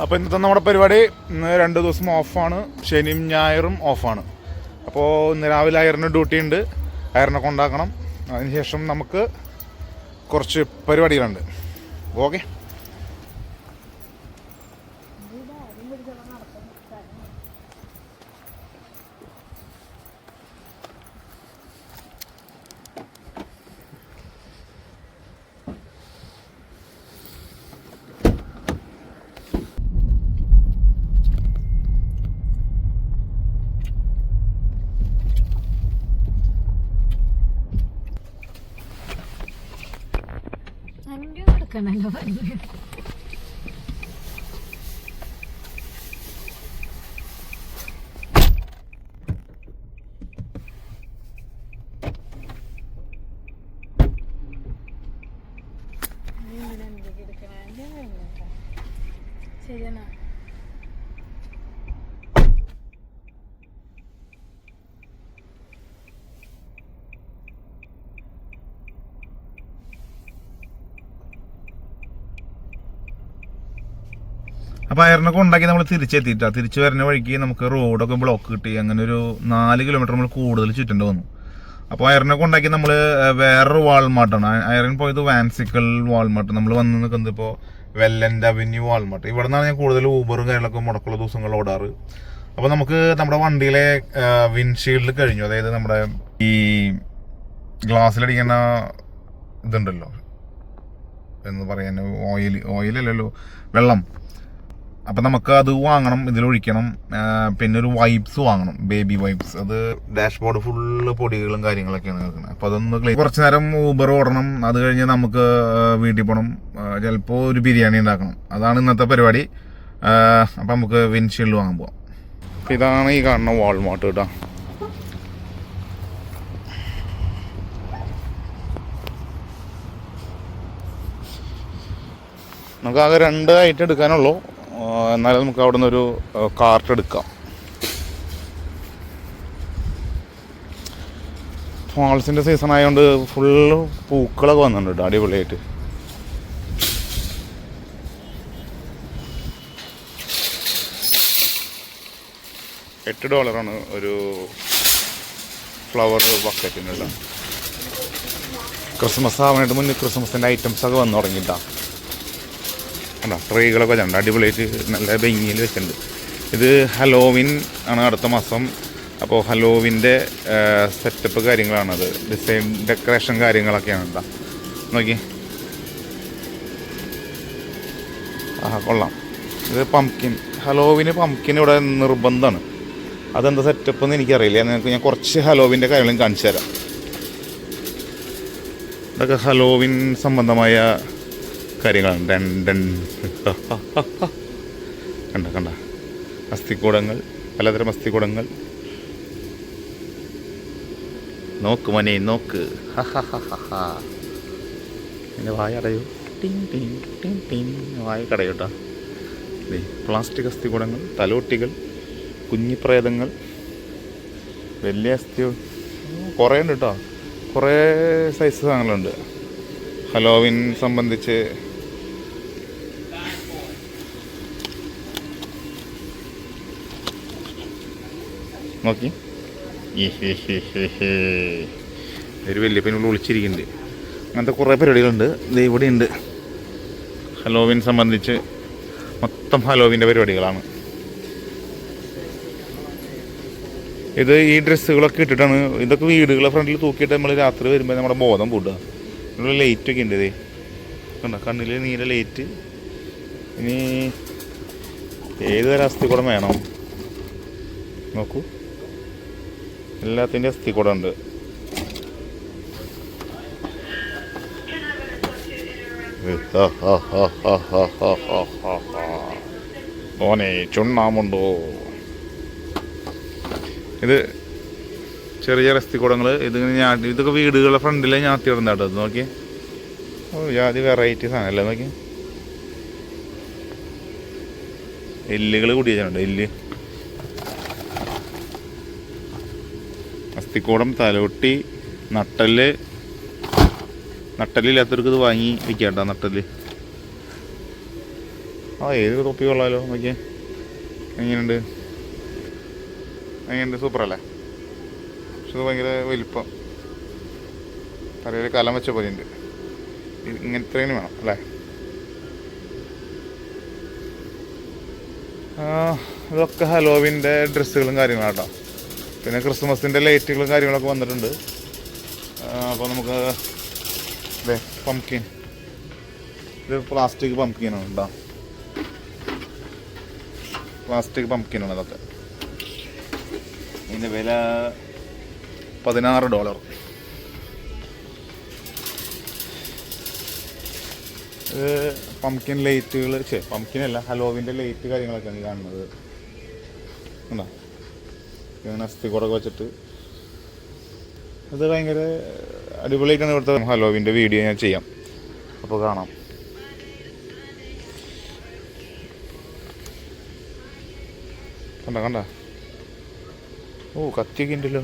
അപ്പോൾ ഇന്നത്തെ നമ്മുടെ പരിപാടി ഇന്ന് 2 ദിവസം ഓഫാണ്, ശനിയും ഞായറും ഓഫാണ്. അപ്പോൾ ഇന്ന് രാവിലെ അയറിന് ഡ്യൂട്ടി ഉണ്ട്, അയറിനെ കൊണ്ടാക്കണം. അതിനുശേഷം നമുക്ക് കുറച്ച് പരിപാടികളുണ്ട്. ഓക്കെ, നടക്കണല്ലോ പറഞ്ഞു. ശരിയെന്നാ അപ്പോൾ അയറിനൊക്കെ ഉണ്ടാക്കി നമ്മൾ തിരിച്ചെത്തിയിട്ടാണ്. തിരിച്ചു വരുന്ന വഴിക്ക് നമുക്ക് റോഡൊക്കെ ബ്ലോക്ക് കിട്ടി. അങ്ങനെ ഒരു 4 കിലോമീറ്റർ നമ്മൾ കൂടുതൽ ചുറ്റേണ്ടി വന്നു. അപ്പോൾ അയറിനൊക്കെ ഉണ്ടാക്കി നമ്മൾ വേറൊരു വാൾമാർട്ടാണ്. അയറിൻ പോയത് വാൻസിക്കൽ വാൾമാർട്ട്. നമ്മൾ വന്ന് നിൽക്കുന്നത് ഇപ്പോൾ വെല്ലൻ്റെ അവന്യൂ വാൾമാർട്ട്. ഇവിടെ നിന്നാണ് ഞാൻ കൂടുതൽ ഊബറും കാര്യങ്ങളൊക്കെ മുടക്കുള്ള ദിവസങ്ങൾ ഓടാറ്. അപ്പോൾ നമുക്ക് നമ്മുടെ വണ്ടിയിലെ വിൻഷീൽഡ് കഴിഞ്ഞു. അതായത് നമ്മുടെ ഈ ഗ്ലാസ്സിലടിക്കുന്ന ഇതുണ്ടല്ലോ, എന്ന് പറയാൻ ഓയിലല്ലല്ലോ, വെള്ളം. അപ്പം നമുക്ക് അത് വാങ്ങണം, ഇതിലൊഴിക്കണം. പിന്നെ ഒരു വൈപ്സ് വാങ്ങണം, ബേബി വൈപ്സ്. അത് ഡാഷ്ബോർഡ് ഫുള്ള് പൊടികളും കാര്യങ്ങളൊക്കെയാണ് കേൾക്കുന്നത്. അപ്പോൾ അതൊന്ന് കുറച്ച് നേരം ഊബർ ഓടണം. അത് കഴിഞ്ഞ് നമുക്ക് വീട്ടിൽ പോകണം, ചിലപ്പോൾ ഒരു ബിരിയാണി ഉണ്ടാക്കണം. അതാണ് ഇന്നത്തെ പരിപാടി. അപ്പം നമുക്ക് വിൻഷീൽഡ് വാങ്ങാൻ പോവാം. ഇതാണ് ഈ കാണുന്ന വാൾമാർട്ട് കേട്ടോ. നമുക്ക് ആകെ 2 ഐറ്റം എടുക്കാനുള്ളൂ. എന്നാലും നമുക്ക് അവിടെ നിന്നൊരു കാർട്ട് എടുക്കാം. ഫാൾസിൻ്റെ സീസൺ ആയതുകൊണ്ട് ഫുള്ള് പൂക്കളൊക്കെ വന്നിട്ടുണ്ട് കേട്ടോ, അടിപൊളിയായിട്ട്. $8 ഒരു ഫ്ലവർ ബക്കറ്റിനുള്ള. ക്രിസ്മസ് ആവാനായിട്ട് മുന്നേ ക്രിസ്മസിൻ്റെ ഐറ്റംസൊക്കെ വന്നു തുടങ്ങിയിട്ടാണ്. അല്ല, ട്രൈകളൊക്കെ ഉണ്ട്, അടിപൊളിയായിട്ട് നല്ല ഭംഗിയിൽ വെച്ചിട്ടുണ്ട്. ഇത് ഹലോവിൻ ആണ് അടുത്ത മാസം. അപ്പോൾ ഹലോവിൻ്റെ സെറ്റപ്പ് കാര്യങ്ങളാണത്, ഡിസൈൻ ഡെക്കറേഷൻ കാര്യങ്ങളൊക്കെയാണ് കേട്ടോ. നോക്കി, കൊള്ളാം. ഇത് പംകിൻ, ഹലോവിന് പംകിൻ ഇവിടെ നിർബന്ധമാണ്. അതെന്താ സെറ്റപ്പ് എന്ന് എനിക്കറിയില്ല. ഞാൻ കുറച്ച് ഹലോവിൻ്റെ കാര്യങ്ങളും കാണിച്ചു തരാം. ഇതൊക്കെ ഹലോവിൻ സംബന്ധമായ കാര്യങ്ങളാണ്. കണ്ട അസ്ഥിക്കൂടങ്ങൾ, പലതരം അസ്ഥിക്കൂടങ്ങൾ. നോക്ക് മോനെ നോക്ക്, എൻ്റെ വായ അടയൂ, വായ കടയൂട്ടാ. പ്ലാസ്റ്റിക് അസ്ഥിക്കൂടങ്ങൾ, തലോട്ടികൾ, കുഞ്ഞിപ്രേതങ്ങൾ, വലിയ അസ്ഥി, കുറേ ഉണ്ട് കേട്ടോ. കുറേ സൈസ് സാധനങ്ങളുണ്ട് ഹലോവിൻ സംബന്ധിച്ച്. നോക്കി, ഒരു വലിയ പെണ്ണുള്ള ഒളിച്ചിരിക്കുന്നുണ്ട്. അങ്ങനത്തെ കുറേ പരിപാടികളുണ്ട്. ഇത് ഇവിടെയുണ്ട്. ഹലോവിൻ സംബന്ധിച്ച് മൊത്തം ഹലോവിൻ്റെ പരിപാടികളാണ്. ഇത് ഈ ഡ്രസ്സുകളൊക്കെ ഇട്ടിട്ടാണ്. ഇതൊക്കെ വീടുകളെ ഫ്രണ്ടിൽ തൂക്കിയിട്ട് നമ്മൾ രാത്രി വരുമ്പോൾ നമ്മുടെ ബോധം പൂട്ടുക. ഇവിടെ ലൈറ്റൊക്കെ ഉണ്ട്. ഇതേ കണ്ടോ, കണ്ണിൽ നീല ലൈറ്റ്. ഇനി ഏത് തരം അസ്ഥികൂടം വേണം നോക്കൂ, എല്ലാത്തിൻ്റെ അസ്ഥികൂടം ഉണ്ട്. ഓനെ ചുണ്ണാമുണ്ടോ. ഇത് ചെറിയ അസ്ഥികൂടങ്ങൾ. ഇതിങ്ങനെ ഇതൊക്കെ വീടുകളുടെ ഫ്രണ്ടിലെ ഞാത്തി ഇടുന്ന കേട്ടോ. നോക്കി, ജാതി വെറൈറ്റി സാധനമല്ലേ. നോക്കി, എല്ലുകൾ കൂടി വെച്ചിട്ടുണ്ട്. എല്ല്, അസ്ഥിക്കൂടം, തലോട്ടി, നട്ടല്. നട്ടലില്ലാത്തവർക്ക് ഇത് വാങ്ങി വയ്ക്കാം കേട്ടോ. നട്ടല് ആ ഏത് തൊപ്പി കൊള്ളാമല്ലോ നോക്കിയേ. എങ്ങനെയുണ്ട്? എങ്ങനെയുണ്ട്? സൂപ്പറല്ലേ? പക്ഷെ ഇത് ഭയങ്കര വലിപ്പം, തലയിൽ കലം വെച്ച പോലെ ഉണ്ട്. ഇങ്ങനത്തെ വേണം അല്ലേ? ഇതൊക്കെ ഹലോവിൻ്റെ ഡ്രസ്സുകളും കാര്യങ്ങളും കേട്ടോ. പിന്നെ ക്രിസ്മസിൻ്റെ ലൈറ്റുകളും കാര്യങ്ങളൊക്കെ വന്നിട്ടുണ്ട്. അപ്പോൾ നമുക്ക് അതെ പംകിൻ, ഇത് പ്ലാസ്റ്റിക് പംകിനാണ് കേട്ടോ. പ്ലാസ്റ്റിക് പംകിനാണ് ഇതൊക്കെ. ഇതിൻ്റെ വില $16. ഇത് പംകിൻ ലൈറ്റുകൾ, പംകിനല്ല ഹലോവിൻ്റെ ലൈറ്റ് കാര്യങ്ങളൊക്കെയാണ് കാണുന്നത്. ഉണ്ടോ? ഇങ്ങനെ അസ്ഥിക്കൂടൊക്കെ വെച്ചിട്ട് അത് ഭയങ്കര അടിപൊളിയായിട്ടാണ് ഇവിടുത്തെ ഹലോവിൻ്റെ വീഡിയോ ഞാൻ ചെയ്യാം, അപ്പോൾ കാണാം. കണ്ട ഓ കത്തിയൊക്കെ ഉണ്ടല്ലോ.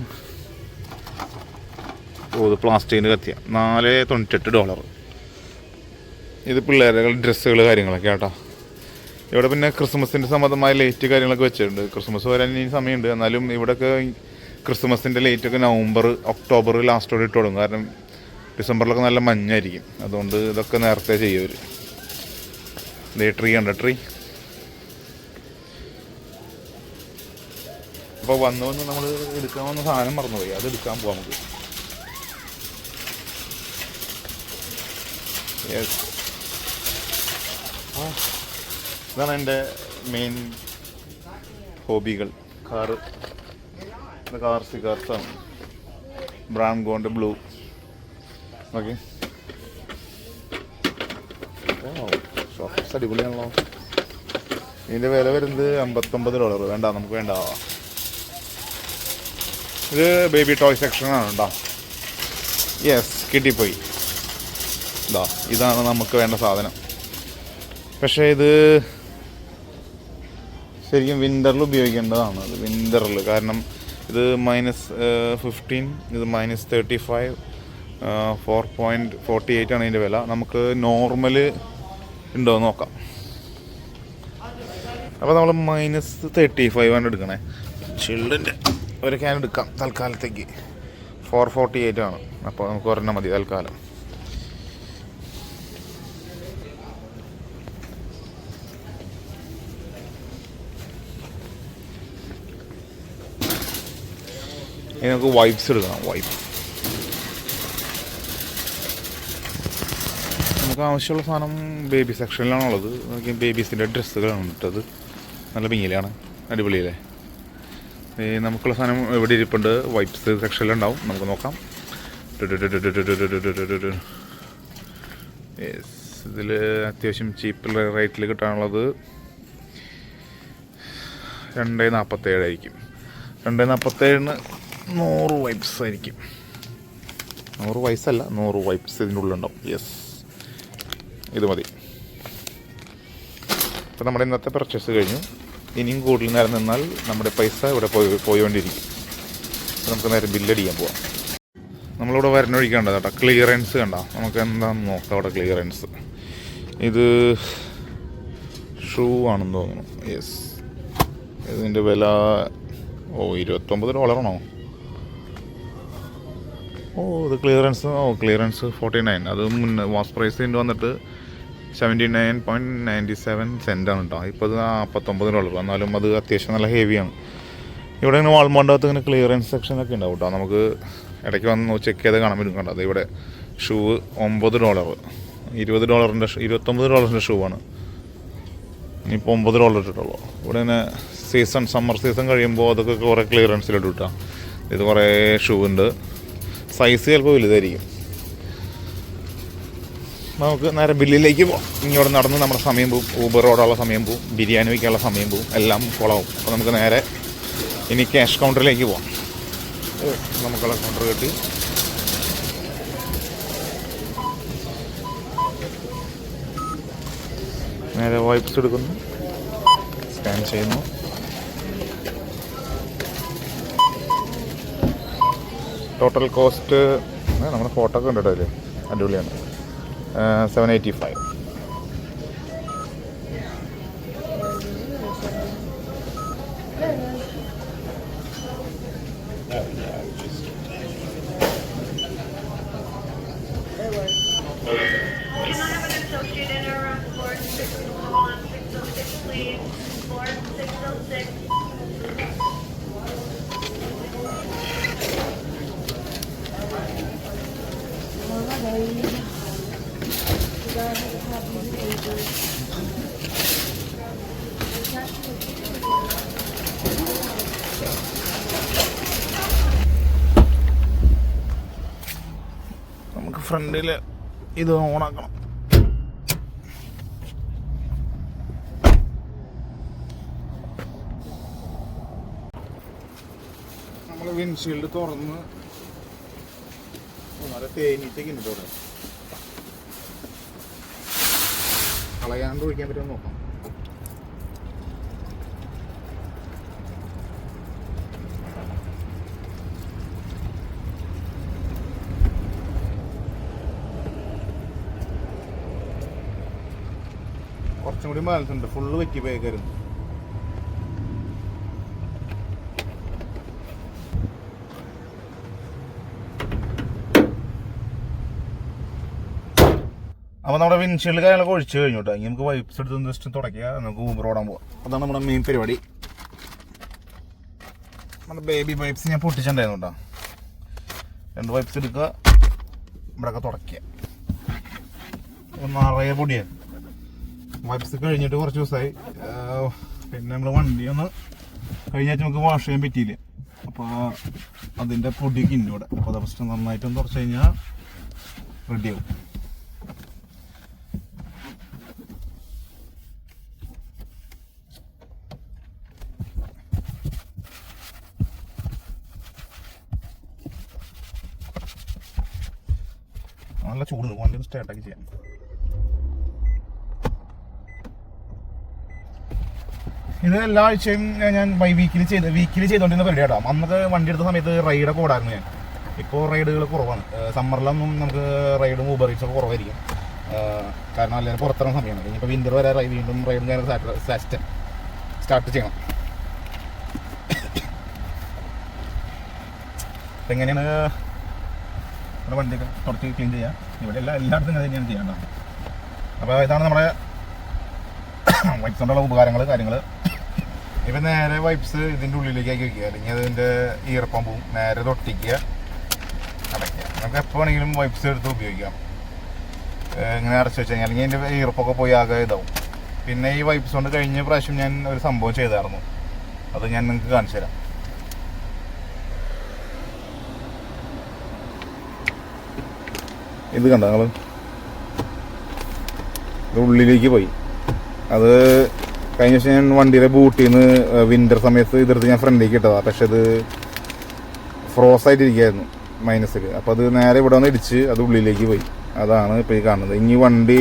ഓ ഇത് പ്ലാസ്റ്റിക്കിൻ്റെ കത്തിയാണ്. $4.98. ഇത് പിള്ളേരുടെ ഡ്രസ്സുകൾ കാര്യങ്ങളൊക്കെ കേട്ടോ. ഇവിടെ പിന്നെ ക്രിസ്മസിൻ്റെ സംബന്ധമായ ലൈറ്റ് കാര്യങ്ങളൊക്കെ വെച്ചിട്ടുണ്ട്. ക്രിസ്മസ് വരാൻ ഇനി സമയമുണ്ട്. എന്നാലും ഇവിടെയൊക്കെ ക്രിസ്മസിൻ്റെ ലൈറ്റൊക്കെ നവംബർ ഒക്ടോബർ ലാസ്റ്റോടെ ഇട്ട് തുടങ്ങും. കാരണം ഡിസംബറിലൊക്കെ നല്ല മഞ്ഞായിരിക്കും. അതുകൊണ്ട് ഇതൊക്കെ നേരത്തെ ചെയ്യും അവർ. ഇതേ ട്രീ ഉണ്ട്, ട്രീ. അപ്പോൾ വന്ന് നമ്മൾ എടുക്കാൻ വന്ന സാധനം മറന്നുപോയി, അത് എടുക്കാൻ പോവാം നമുക്ക്. യെസ്, ഇതാണ് എൻ്റെ മെയിൻ ഹോബികൾ. കാർസാണ്. ബ്രൗൺ ഗോണ്ട് ബ്ലൂ. ഓക്കെ, ഷോർട്ട്സ് അടിപൊളിയാണല്ലോ. ഇതിൻ്റെ വില വരുന്നത് $59. വേണ്ട, നമുക്ക് വേണ്ട. ഇത് ബേബി ടോയ് സെക്ഷനാണ് കേട്ടോ. യെസ്, കിട്ടിപ്പോയി. ഇതാണ് നമുക്ക് വേണ്ട സാധനം. പക്ഷേ ഇത് ശരിക്കും വിൻ്ററിൽ ഉപയോഗിക്കേണ്ടതാണ്. അത് വിൻ്ററിൽ, കാരണം ഇത് -15, ഇത് -35, 4.48 ആണ് ഇതിൻ്റെ വില. നമുക്ക് നോർമൽ ഉണ്ടോ നോക്കാം. അപ്പോൾ നമ്മൾ -35 ആണ് എടുക്കണേ. ചിൽഡിൻ്റെ ഒരു ക്യാൻ എടുക്കാം തൽക്കാലത്തേക്ക്. 448 ആണ്. അപ്പോൾ നമുക്ക് ഒരെണ്ണം മതി തൽക്കാലം. ഇനി നമുക്ക് വൈപ്സ് എടുക്കണം. വൈപ്സ് നമുക്ക് ആവശ്യമുള്ള സാധനം ബേബി സെക്ഷനിലാണുള്ളത്. ബേബീസിൻ്റെ ഡ്രസ്സുകളാണ് ഇട്ടത്. നല്ല ഭംഗിയിലാണ്, അടിപൊളിയല്ലേ? നമുക്കുള്ള സാധനം ഇവിടെ ഇരിപ്പുണ്ട്. വൈപ്സ് സെക്ഷനിലുണ്ടാവും, നമുക്ക് നോക്കാം. യെസ്, ഇതിൽ അത്യാവശ്യം ചീപ്പ് റേറ്റിൽ കിട്ടാനുള്ളത് 2.47 ആയിരിക്കും. 2.47 100 വൈപ്സ് ആയിരിക്കും. 100 വൈസല്ല, 100 വൈപ്സ് ഇതിൻ്റെ ഉള്ളിലുണ്ടാവും. യെസ്, ഇത് മതി. അപ്പോൾ നമ്മുടെ ഇന്നത്തെ പർച്ചേസ് കഴിഞ്ഞു. ഇനിയും കൂടുതൽ നേരം നിന്നാൽ നമ്മുടെ പൈസ ഇവിടെ പോയിക്കൊണ്ടിരിക്കും. നമുക്ക് നേരെ ബില്ലടിക്കാൻ പോവാം. നമ്മളിവിടെ വരുന്ന വഴിക്കണ്ട കേട്ടോ, ക്ലിയറൻസ് കണ്ട. നമുക്ക് എന്താണെന്ന് നോക്കാം അവിടെ ക്ലിയറൻസ്. ഇത് ഷൂ ആണെന്ന് തോന്നുന്നു. യെസ്, ഇതിൻ്റെ വില $29 ഇത് ക്ലിയറൻസ്. ക്ലിയറൻസ് 49. അത് മുന്നേ വാസ് പ്രൈസ് ഇതിൻ്റെ വന്നിട്ട് 79.97 ആണ് കേട്ടോ. ഇപ്പോൾ അത് $49. എന്നാലും അത് അത്യാവശ്യം നല്ല ഹെവിയാണ്. ഇവിടെ ഇങ്ങനെ വാൾമാർട്ടിനകത്ത് ഇങ്ങനെ ക്ലിയറൻസ് സെക്ഷനൊക്കെ ഉണ്ടാവും കേട്ടോ. നമുക്ക് ഇടയ്ക്ക് വന്ന് ചെക്ക് ചെയ്ത് കാണാൻ പറ്റും. കണ്ടോ, അത് ഇവിടെ ഷൂ $9. $29 ഷൂ ആണ്. ഇനിയിപ്പോൾ $9 ഇട്ടിട്ടുള്ളൂ. ഇവിടെ ഇങ്ങനെ സമ്മർ സീസൺ കഴിയുമ്പോൾ അതൊക്കെ കുറേ ക്ലിയറൻസിലിട്ട് കിട്ടാം. ഇത് കുറേ ഷൂ ഉണ്ട്. സൈസ് ചിലപ്പോൾ വലുതായിരിക്കും. നമുക്ക് നേരെ ബില്ലിലേക്ക് പോകാം. ഇങ്ങോട്ട് നടന്ന് നമ്മുടെ സമയം പോവും. ഊബർ ഓടാനുള്ള സമയം പോവും, ബിരിയാണി വയ്ക്കാനുള്ള സമയം പോവും, എല്ലാം കുളവും. അപ്പോൾ നമുക്ക് നേരെ ഇനി ക്യാഷ് കൗണ്ടറിലേക്ക് പോകാം. നമുക്കുള്ള കൗണ്ടർ കിട്ടി. നേരെ വൈപ്സ് എടുക്കുന്നു, സ്കാൻ ചെയ്യുന്നു. ടോട്ടൽ കോസ്റ്റ് നമ്മുടെ ഫോട്ടോ ഒക്കെ കണ്ടിട്ടോ, അതിൽ അടിപൊളിയാണ്. $785. നമുക്ക് ഫ്രണ്ടിൽ ഇത് ഓണാക്കണം. നമ്മൾ വിൻഷീൽഡ് തുറന്ന് വളരെ തേനീറ്റൊക്കെ ഉണ്ട് ഇവിടെ. കളയാണ്ട് ഒഴിക്കാൻ പറ്റുമോ നോക്കാം. കുറച്ചും കൂടി ബാലൻസ് ഉണ്ട്. ഫുള്ള് വെറ്റി പോയേക്കായിരുന്നു. അപ്പോൾ നമ്മുടെ വിൻഷീൽഡ് കാര്യങ്ങളൊക്കെ ഒഴിച്ച് കഴിഞ്ഞു കേട്ടോ. ഇനി നമുക്ക് വൈപ്സ് എടുത്ത് ജസ്റ്റ് തുടയ്ക്കുക, നമുക്ക് ഊബർ ഓടാൻ പോകാം. അതാണ് നമ്മുടെ മെയിൻ പരിപാടി. നമ്മുടെ ബേബി വൈപ്സ് ഞാൻ പൊട്ടിച്ചിട്ടുണ്ടായിരുന്നു കേട്ടോ. 2 വൈപ്സ് എടുക്കുക, ഇവിടെയൊക്കെ തുടയ്ക്കുക. നിറയെ പൊടിയാണ്. വൈപ്സ് കഴിഞ്ഞിട്ട് കുറച്ച് ദിവസമായി. പിന്നെ നമ്മൾ വണ്ടി ഒന്ന് കഴിഞ്ഞാൽ നമുക്ക് വാഷ് ചെയ്യാൻ പറ്റിയില്ല. അപ്പോൾ അതിൻ്റെ പൊടിയൊക്കെ ഉണ്ട് ഇവിടെ. അപ്പോൾ അത് ഫസ്റ്റ് നന്നായിട്ടൊന്ന് തുടച്ച് കഴിഞ്ഞാൽ റെഡിയാവും. നല്ല ചൂട് വണ്ടി ഒന്ന് സ്റ്റാർട്ടാക്കി ചെയ്യാം. ഇത് എല്ലാ ആഴ്ചയും ഞാൻ വീക്കിലി ചെയ്തുകൊണ്ടിരുന്ന പരിപാടി കേട്ടോ. അന്നൊക്കെ വണ്ടി എടുത്ത സമയത്ത് റൈഡൊക്കെ ഓടായിരുന്നു ഞാൻ. ഇപ്പോൾ റൈഡുകൾ കുറവാണ്. സമ്മറിലൊന്നും നമുക്ക് റൈഡും ഊബർ ഈറ്റ്സ് ഒക്കെ കുറവായിരിക്കും. കാരണം അല്ലെങ്കിൽ പുറത്തിറങ്ങുന്ന സമയമാണ്. ഇനിയിപ്പോൾ വിൻ്റർ വരെ വീണ്ടും റൈഡും കാര്യം സ്റ്റാർട്ട് ചെയ്യണം. അപ്പം എങ്ങനെയാണ് നമ്മുടെ വണ്ടിയൊക്കെ കുറച്ച് ക്ലീൻ ചെയ്യാം. ഇവിടെ എല്ലായിടത്തും ഇങ്ങനെ തന്നെയാണ് ചെയ്യേണ്ടത്. അപ്പോൾ ഇതാണ് നമ്മുടെ വൈപ്സ് കൊണ്ടുള്ള ഉപകാരങ്ങൾ കാര്യങ്ങൾ. ഇപ്പം നേരെ വൈപ്സ് ഇതിൻ്റെ ഉള്ളിലേക്കാക്കി വയ്ക്കുക, അല്ലെങ്കിൽ അതിൻ്റെ ഈർപ്പം നേരെ തൊട്ടിക്കുക, അടയ്ക്കുക. നമുക്ക് എപ്പോൾ വേണമെങ്കിലും വൈപ്സ് എടുത്ത് ഉപയോഗിക്കാം. ഇങ്ങനെ അടച്ചു വെച്ച് കഴിഞ്ഞാൽ അല്ലെങ്കിൽ അതിൻ്റെ ഈർപ്പൊക്കെ പോയി ആകെ ഇതാവും. പിന്നെ ഈ വൈപ്സ് കൊണ്ട് കഴിഞ്ഞ പ്രാവശ്യം ഞാൻ ഒരു സംഭവം ചെയ്തായിരുന്നു. അത് ഞാൻ നിങ്ങൾക്ക് കാണിച്ചു തരാം. ഇത് കണ്ടോ നിങ്ങൾ? ഇത് ഉള്ളിലേക്ക് പോയി. അത് കഴിഞ്ഞ ദിവസം ഞാൻ വണ്ടിയുടെ ബൂട്ടിൽ നിന്ന് വിൻ്റർ സമയത്ത് ഇതെടുത്ത് ഞാൻ ഫ്രണ്ടിലേക്ക് ഇട്ടതാണ്. പക്ഷെ അത് ഫ്രോസായിട്ടിരിക്കുകയായിരുന്നു മൈനസിൽ. അപ്പോൾ അത് നേരെ ഇവിടെ വന്ന് ഇടിച്ച് അത് ഉള്ളിലേക്ക് പോയി. അതാണ് ഇപ്പോൾ ഈ കാണുന്നത്. ഇനി വണ്ടി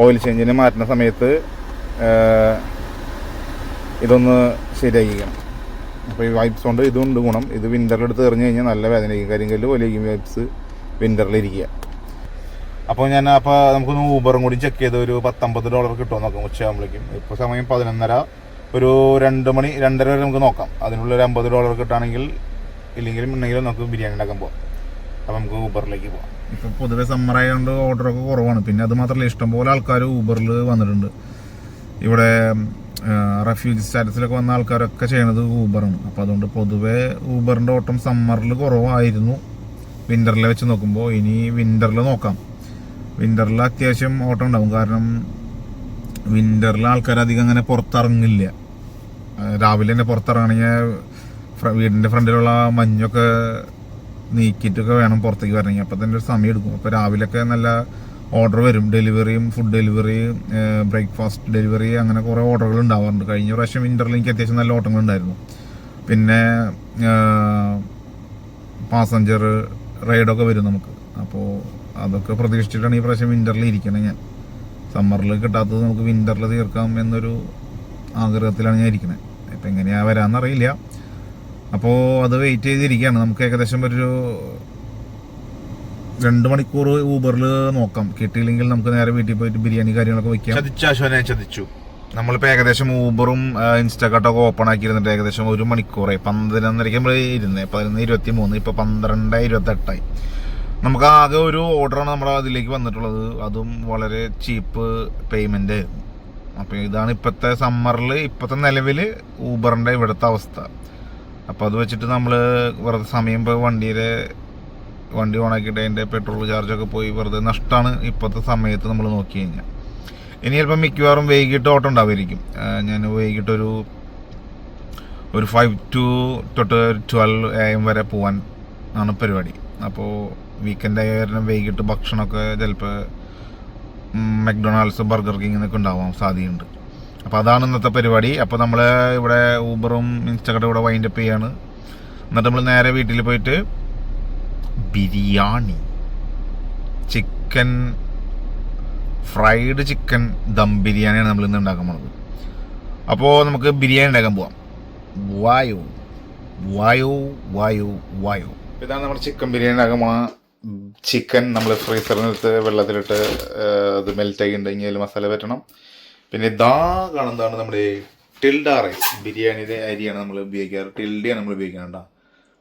ഓയിൽ ചേഞ്ചിന് മാറ്റുന്ന സമയത്ത് ഇതൊന്ന് ശരിയാക്കിക്കണം. അപ്പോൾ ഈ വൈപ്സ് കൊണ്ട് ഇതുകൊണ്ട് ഗുണം. ഇത് വിൻ്ററിലെടുത്ത് എറിഞ്ഞ് കഴിഞ്ഞാൽ നല്ല വേദനയായിരിക്കും. കാര്യങ്ങളിൽ വലിയ വൈപ്സ് വിൻ്ററിലിരിക്കുക. അപ്പോൾ നമുക്കൊന്ന് ഊബറും കൂടി ചെക്ക് ചെയ്ത് ഒരു $150 കിട്ടുമോ നോക്കാം ഉച്ചയാകുമ്പോഴേക്കും. ഇപ്പോൾ സമയം 11:30. ഒരു 2 മണി 2:30 വരെ നമുക്ക് നോക്കാം. അതിനുള്ള ഒരു $50 കിട്ടുകയാണെങ്കിൽ, ഇല്ലെങ്കിലും ഉണ്ടെങ്കിലും നമുക്ക് ബിരിയാണി ഉണ്ടാക്കാൻ പോകാം. അപ്പോൾ നമുക്ക് ഊബറിലേക്ക് പോകാം. ഇപ്പോൾ പൊതുവെ സമ്മറായതുകൊണ്ട് ഓർഡറൊക്കെ കുറവാണ്. പിന്നെ അത് മാത്രമല്ല, ഇഷ്ടംപോലെ ആൾക്കാർ ഊബറിൽ വന്നിട്ടുണ്ട്. ഇവിടെ റെഫ്യൂജി സ്റ്റാറ്റസിലൊക്കെ വന്ന ആൾക്കാരൊക്കെ ചെയ്യണത് ഊബറാണ്. അപ്പോൾ അതുകൊണ്ട് പൊതുവെ ഊബറിൻ്റെ ഓട്ടം സമ്മറിൽ കുറവായിരുന്നു വിൻ്ററിൽ വെച്ച് നോക്കുമ്പോൾ. ഇനി വിൻ്ററിൽ നോക്കാം. വിൻ്ററിൽ അത്യാവശ്യം ഓട്ടം ഉണ്ടാവും. കാരണം വിൻ്ററിൽ ആൾക്കാരധികം അങ്ങനെ പുറത്തിറങ്ങില്ല. രാവിലെ തന്നെ പുറത്തിറങ്ങണമെങ്കിൽ വീടിൻ്റെ ഫ്രണ്ടിലുള്ള മഞ്ഞൊക്കെ നീക്കിയിട്ടൊക്കെ വേണം പുറത്തേക്ക് വരണമെങ്കിൽ. അപ്പോൾ തന്നെ ഒരു സമയം എടുക്കും. അപ്പോൾ രാവിലെയൊക്കെ നല്ല ഓർഡർ വരും. ഡെലിവറിയും ഫുഡ് ഡെലിവറി, ബ്രേക്ക്ഫാസ്റ്റ് ഡെലിവറി, അങ്ങനെ കുറേ ഓർഡറുകൾ ഉണ്ടാവാറുണ്ട്. കഴിഞ്ഞ പ്രാവശ്യം വിൻ്ററിൽ എനിക്ക് അത്യാവശ്യം നല്ല ഓട്ടങ്ങളുണ്ടായിരുന്നു. പിന്നെ പാസഞ്ചർ റൈഡൊക്കെ വരും നമുക്ക്. അപ്പോൾ അതൊക്കെ പ്രതീക്ഷിച്ചിട്ടാണ് ഈ പ്രാവശ്യം വിൻ്ററിൽ ഇരിക്കണം ഞാൻ. സമ്മറിൽ കിട്ടാത്തത് നമുക്ക് വിൻ്ററിൽ തീർക്കാം എന്നൊരു ആഗ്രഹത്തിലാണ് ഞാൻ ഇരിക്കുന്നത്. ഇപ്പം എങ്ങനെയാണ് വരാമെന്നറിയില്ല. അപ്പോൾ അത് വെയിറ്റ് ചെയ്തിരിക്കുകയാണ്. നമുക്ക് ഏകദേശം ഒരു 2 മണിക്കൂർ ഊബറിൽ നോക്കാം. കിട്ടിയില്ലെങ്കിൽ നമുക്ക് നേരെ വീട്ടിൽ പോയിട്ട് ബിരിയാണി കാര്യങ്ങളൊക്കെ വയ്ക്കാം. ചതിച്ചു. നമ്മളിപ്പോൾ ഏകദേശം ഊബറും ഇൻസ്റ്റാകാർട്ടൊക്കെ ഓപ്പൺ ആക്കിയിരുന്നിട്ട് ഏകദേശം 1 മണിക്കൂറായി. 11:30 നമ്മൾ ഇരുന്നേ, 11:23, ഇപ്പോൾ 12:28. നമുക്ക് ആകെ ഒരു ഓർഡറാണ് നമ്മുടെ അതിലേക്ക് വന്നിട്ടുള്ളത്. അതും വളരെ ചീപ്പ് പേയ്മെൻ്റ് ആയിരുന്നു. അപ്പോൾ ഇതാണ് ഇപ്പോഴത്തെ സമ്മറിൽ ഇപ്പോഴത്തെ നിലവിൽ ഊബറിൻ്റെ ഇവിടുത്തെ അവസ്ഥ. അപ്പോൾ അത് വെച്ചിട്ട് നമ്മൾ വെറുതെ സമയം പോയി വണ്ടി ഓണാക്കിയിട്ട് അതിൻ്റെ പെട്രോൾ ചാർജൊക്കെ പോയി വെറുതെ നഷ്ടമാണ് ഇപ്പോഴത്തെ സമയത്ത് നമ്മൾ നോക്കി കഴിഞ്ഞാൽ. ഇനി ചിലപ്പോൾ മിക്കവാറും വൈകിട്ട് ഓട്ടം ഉണ്ടാവുമായിരിക്കും. ഞാൻ വൈകിട്ടൊരു 5 to 12 AM വരെ പോകാൻ ആണ് പരിപാടി. അപ്പോൾ വീക്കെൻഡ് ആയ കാരണം വൈകിട്ട് ഭക്ഷണമൊക്കെ ചിലപ്പോൾ മക്ഡൊണാൾഡ്സ്, ബർഗർ കിങ് എന്നൊക്കെ ഉണ്ടാവാൻ സാധ്യതയുണ്ട്. അപ്പോൾ അതാണ് ഇന്നത്തെ പരിപാടി. അപ്പോൾ നമ്മൾ ഇവിടെ ഊബറും ഇൻസ്റ്റഗ്രാമും ഇവിടെ വൈൻഡപ്പ് ചെയ്യാണ്. എന്നിട്ട് നമ്മൾ നേരെ വീട്ടിൽ പോയിട്ട് ബിരിയാണി, ഫ്രൈഡ് ചിക്കൻ ദം ബിരിയാണിയാണ് നമ്മൾ ഇന്ന് ഉണ്ടാക്കാൻ പോകുന്നത്. അപ്പോൾ നമുക്ക് ബിരിയാണി ഉണ്ടാക്കാൻ പോവാം. വായു വായു വായു വായു. ഇതാണ് നമ്മുടെ ചിക്കൻ ബിരിയാണി ഉണ്ടാക്കാൻ പോണ. ചിക്കൻ നമ്മൾ ഫ്രീസറിനടുത്ത് വെള്ളത്തിലിട്ട് അത് മെൽറ്റാക്കി ഉണ്ടെങ്കിൽ അതിൽ മസാല പറ്റണം. പിന്നെ ഇതാ കാണുന്നതാണ് നമ്മുടെ ടിൽഡ റൈസ്. ബിരിയാണിയുടെ അരിയാണ് നമ്മൾ ഉപയോഗിക്കാറ്. ടിൽഡയാണ് നമ്മൾ ഉപയോഗിക്കുന്നത് കേട്ടോ.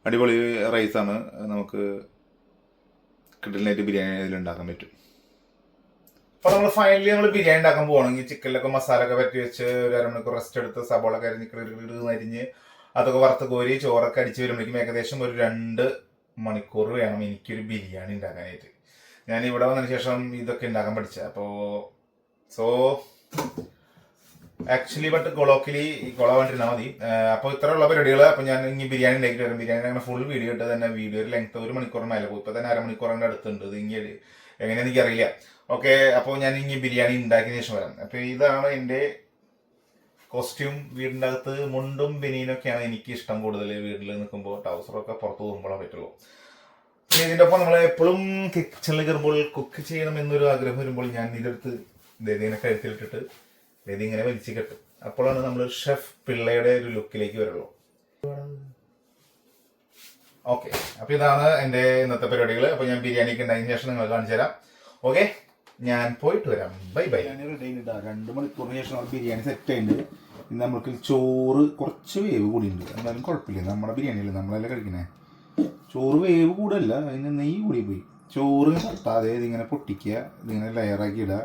അടിപൊളി റൈസാണ്. നമുക്ക് കിട്ടലിനായിട്ട് ബിരിയാണി അതിലുണ്ടാക്കാൻ പറ്റും. അപ്പോൾ നമ്മൾ ഫൈനലി ബിരിയാണി ഉണ്ടാക്കാൻ പോകണമെങ്കിൽ ചിക്കനിലൊക്കെ മസാല ഒക്കെ പറ്റി വെച്ച് ഒരു അരമണിക്കൂർ റെസ്റ്റ് എടുത്ത് സബോളൊക്കെ അരിഞ്ഞ് അതൊക്കെ വറുത്ത് കോരി ചോറൊക്കെ അടിച്ച് വരുമ്പോഴേക്കും ഏകദേശം ഒരു 2 മണിക്കൂർ വേണം എനിക്കൊരു ബിരിയാണി ഉണ്ടാക്കാനായിട്ട്. ഞാൻ ഇവിടെ വന്നതിന് ശേഷം ഇതൊക്കെ ഉണ്ടാക്കാൻ പഠിച്ചത്. ആക്ച്വലി കൊളോക്കിലി കൊളാവാണ്ടിരുന്നാൽ മതി. അപ്പോൾ ഇത്രയുള്ള പരിപാടികൾ. അപ്പോൾ ഞാൻ ഇനി ബിരിയാണി ഉണ്ടാക്കിയിട്ട് വരും. ബിരിയാണി അങ്ങനെ ഫുൾ വീഡിയോ ഇട്ട് തന്നെ വീഡിയോ ഒരു ലെങ്ത് 1 മണിക്കൂറിന് മേലെ പോകും. ഇപ്പോൾ തന്നെ അരമണിക്കൂറിൻ്റെ അടുത്തുണ്ട്. ഇത് ഇനി എങ്ങനെയാണെന്ന് എനിക്കറിയില്ല. ഓക്കെ, അപ്പോൾ ഞാൻ ഇനി ബിരിയാണി ഉണ്ടാക്കിയതിന് ശേഷം വരാം. അപ്പോൾ ഇതാണ് എൻ്റെ കോസ്റ്റ്യൂം. വീടിൻ്റെ അകത്ത് മുണ്ടും ബനിയനൊക്കെയാണ് എനിക്ക് ഇഷ്ടം കൂടുതൽ. വീട്ടിൽ നിൽക്കുമ്പോൾ ട്രൗസറൊക്കെ പുറത്ത് പോകുമ്പോഴേ പറ്റുള്ളൂ. പിന്നെ ഇതിൻ്റെ ഒപ്പം നമ്മൾ എപ്പോഴും കിച്ചണിൽ കയറുമ്പോൾ കുക്ക് ചെയ്യണം എന്നൊരു ആഗ്രഹം വരുമ്പോൾ ഞാൻ ഇതെടുത്ത് ഇങ്ങനെ കഴുത്തിലിട്ടിട്ട് ഇങ്ങനെ വലിച്ചു കെട്ടും. അപ്പോഴാണ് നമ്മൾ ഷെഫ് പിള്ളയുടെ ഒരു ലുക്കിലേക്ക് വരുള്ളൂ. ഓക്കെ, അപ്പോൾ ഇതാണ് എൻ്റെ ഇന്നത്തെ പരിപാടികൾ. അപ്പോൾ ഞാൻ ബിരിയാണിക്ക് ഉണ്ടായതിനു ശേഷം നിങ്ങൾ കാണിച്ചു തരാം. ഓക്കെ, ഞാൻ പോയിട്ട് വരാം. Bye bye. ബിരിയാണി റെഡി ആയിട്ടാ. 2 മണിക്കൂറിന് ശേഷം നമ്മൾ ബിരിയാണി സെറ്റ് ആയിട്ടുണ്ട്. ഇന്ന് നമുക്ക് ചോറ് കുറച്ച് വേവ് കൂടിയുണ്ട്. എന്തായാലും കുഴപ്പമില്ല, നമ്മുടെ ബിരിയാണിയല്ലേ, നമ്മളെല്ലാം കഴിക്കണേ. ചോറ് വേവ് കൂടല്ല, അതിന് നെയ്യ് കൂടി പോയി. ചോറ് തട്ടാതെ ഇതിങ്ങനെ പൊട്ടിക്കുക, ഇതിങ്ങനെ ലെയറാക്കി ഇടുക.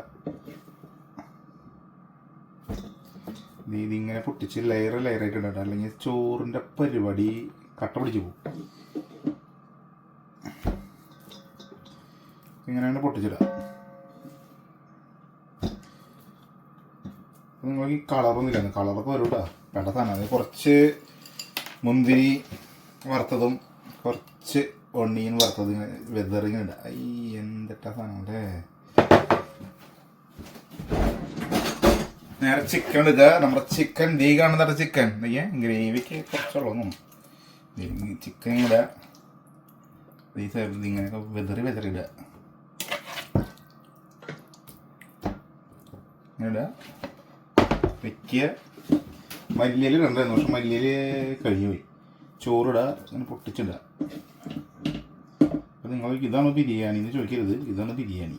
ഇതിങ്ങനെ പൊട്ടിച്ച് ലെയറായിട്ട് ഇടണ്ട, അല്ലെങ്കിൽ ചോറിൻ്റെ പരിപാടി കട്ട പിടിച്ച് പോകും. ഇങ്ങനെയാണ് പൊട്ടിച്ചിടുക. നിങ്ങൾക്ക് ഈ കളറൊന്നും ഇല്ല, കളറൊക്കെ വരും കേട്ടോ. വേണ്ട സാധനം. അത് കുറച്ച് മുന്തിരി വറുത്തതും കുറച്ച് ഒണ്ണിയൻ വറുത്തതും വെതറിങ്ങനെ ഇടുക. ഈ എന്തിട്ടാ സാധനം അല്ലേ. നേരെ ചിക്കൻ എടുക്കുക. നമ്മുടെ ചിക്കൻ കാണുന്ന ചിക്കൻ ഗ്രേവിക്ക് കുറച്ചുള്ളൂ. ചിക്കൻ ഇടുക. ഈ സൈഡിൽ ഇങ്ങനെയൊക്കെ വെതറി ഇടുക. ഇടുക, വെക്കുക. മല്ലിയില ഇടണ്ടായിരുന്നു, പക്ഷെ മല്ലിയില കഴിഞ്ഞു പോയി. ചോറിടുക, ഇങ്ങനെ പൊട്ടിച്ചിടുക. അപ്പം നിങ്ങൾ ഇതാണ് ബിരിയാണി എന്ന് ചോദിക്കരുത്, ഇതാണ് ബിരിയാണി.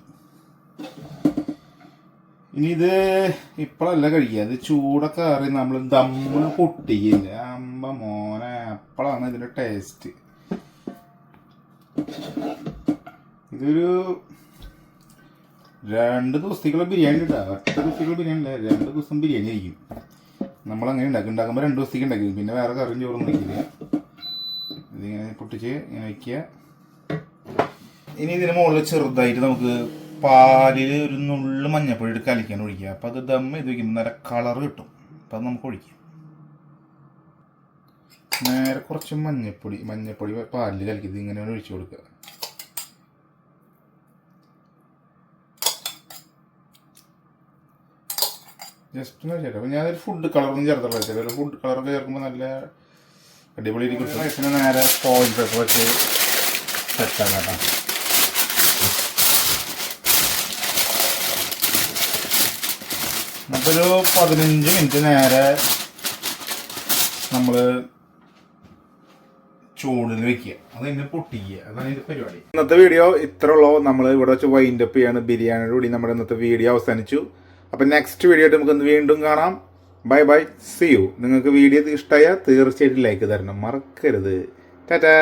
ഇനി ഇത് ഇപ്പോഴല്ല കഴിക്കുക, അത് ചൂടൊക്കെ കയറി നമ്മൾ ദമ്മ് പൊട്ടിക്കില്ല. അമ്പ മോനെ, അപ്പോഴാണ് ഇതിൻ്റെ ടേസ്റ്റ്. ഇതൊരു 2 ദിവസത്തേക്കുള്ള ബിരിയാണി ഇട്ടാ. 8 ദിവസത്തേക്കുള്ള ബിരിയാണി അല്ല, 2 ദിവസം ബിരിയാണി ആയിരിക്കും. നമ്മളങ്ങനെ ഉണ്ടാക്കുമ്പോൾ 2 ദിവസത്തേക്ക് ഉണ്ടാക്കി. പിന്നെ വേറെ കറിയും ചോറൊന്നും വയ്ക്കില്ല. ഇതിങ്ങനെ പൊട്ടിച്ച് ഇങ്ങനെ വയ്ക്കുക. ഇനി ഇതിന് മുകളിൽ ചെറുതായിട്ട് നമുക്ക് പാലിൽ ഒരു നുള്ളു മഞ്ഞപ്പൊടി എടുത്ത് കലക്കാൻ ഒഴിക്കുക. അപ്പോൾ അത് ദം ചെയ്ത് വയ്ക്കുമ്പോൾ നല്ല കളർ കിട്ടും. അപ്പോൾ അത് നമുക്ക് ഒഴിക്കാം. നേരെ കുറച്ച് മഞ്ഞപ്പൊടി പാലിൽ കലക്കിയത് ഇങ്ങനെ ഒഴിച്ചു കൊടുക്കുക. ജസ്റ്റ് ഒന്ന് ചേട്ടാ. അപ്പോൾ ഞാനൊരു ഫുഡ് കളറൊന്നും ചേർത്തുള്ള ഒരു ഫുഡ് കളറൊക്കെ ചേർക്കുമ്പോൾ നല്ല അടിപൊളി കിട്ടും. റൈസിന് നേരെ ഫോയിൽ പേപ്പർ വെച്ച് സെറ്റാക്കാം കേട്ടോ. അപ്പോൾ ഒരു 15 മിനിറ്റ് നേരെ നമ്മൾ ചൂടിൽ വെക്കുക. അത് കഴിഞ്ഞ് പൊട്ടിക്കുക. അതാണ് ഇതിൻ്റെ പരിപാടി. ഇന്നത്തെ വീഡിയോ ഇത്ര ഉള്ളൂ. നമ്മൾ ഇവിടെ വെച്ച് വൈൻഡപ്പ് ചെയ്യാണ്. ബിരിയാണിയുടെ കൂടി നമ്മുടെ ഇന്നത്തെ വീഡിയോ അവസാനിച്ചു. അപ്പം നെക്സ്റ്റ് വീഡിയോ ആയിട്ട് നമുക്കൊന്ന് വീണ്ടും കാണാം. Bye bye, see you. നിങ്ങൾക്ക് വീഡിയോ ഇഷ്ടമായാൽ തീർച്ചയായിട്ടും ലൈക്ക് തരണം, മറക്കരുത്. ടാറ്റാ.